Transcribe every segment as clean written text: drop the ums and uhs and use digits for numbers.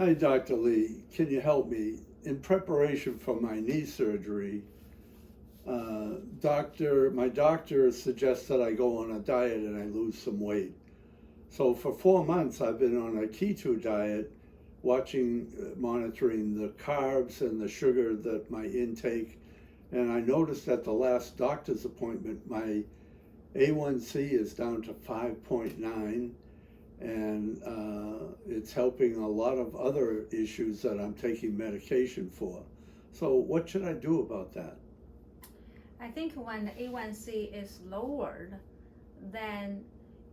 Hi, Dr. Lee. Can you help me? In preparation for my knee surgery, my doctor suggests that I go on a diet and I lose some weight. So for 4 months, I've been on a keto diet, monitoring the carbs and the sugar that my intake. And I noticed at the last doctor's appointment, my A1C is down to 5.9, and it's helping a lot of other issues that I'm taking medication for. So what should I do about that? I think when the A1C is lowered, then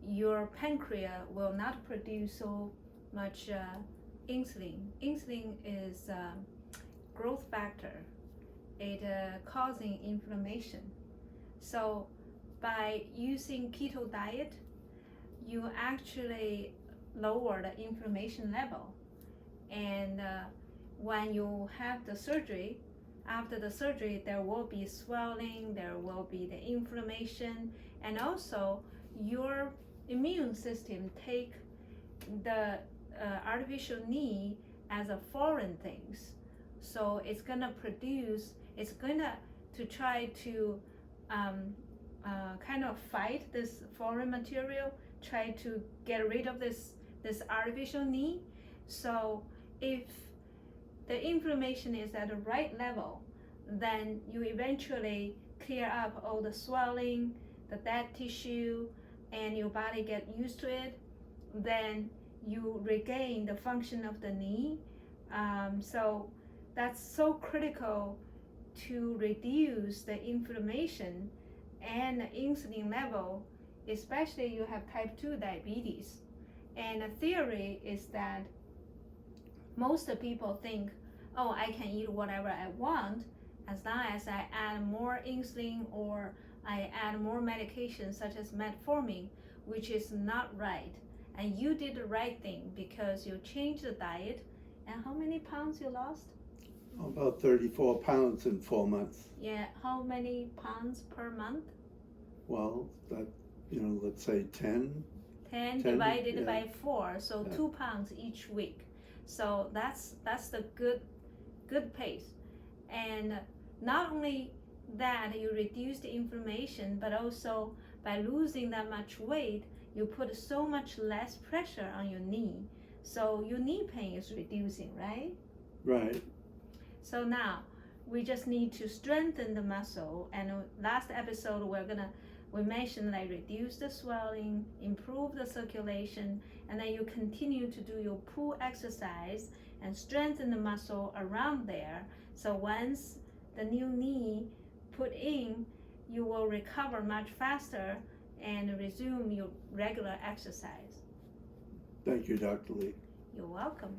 your pancreas will not produce so much insulin. Insulin is a growth factor. It causing inflammation. So by using keto diet, you actually lower the inflammation level. And when you have the surgery, after the surgery, there will be swelling, there will be the inflammation, and also your immune system take the artificial knee as a foreign things. So it's gonna to try to kind of fight this foreign material, try to get rid of this artificial knee. So if the inflammation is at the right level, then you eventually clear up all the swelling, the dead tissue, and your body get used to it. Then you regain the function of the knee. So that's so critical to reduce the inflammation and the insulin level, especially you have type 2 diabetes. And the theory is that most people think, oh, I can eat whatever I want as long as I add more insulin or I add more medication such as metformin, which is not right. And you did the right thing because you changed the diet. And how many pounds you lost? About 34 pounds in 4 months. Yeah, how many pounds per month? Well, let's say 10. 10 divided yeah. by 4, so Yeah. 2 pounds each week. So that's the good pace. And not only that you reduce the inflammation, but also by losing that much weight, you put so much less pressure on your knee. So your knee pain is reducing, right? Right. So now we just need to strengthen the muscle. And last episode we mentioned like reduce the swelling, improve the circulation, and then you continue to do your pull exercise and strengthen the muscle around there. So once the new knee put in, you will recover much faster and resume your regular exercise. Thank you, Dr. Lee. You're welcome.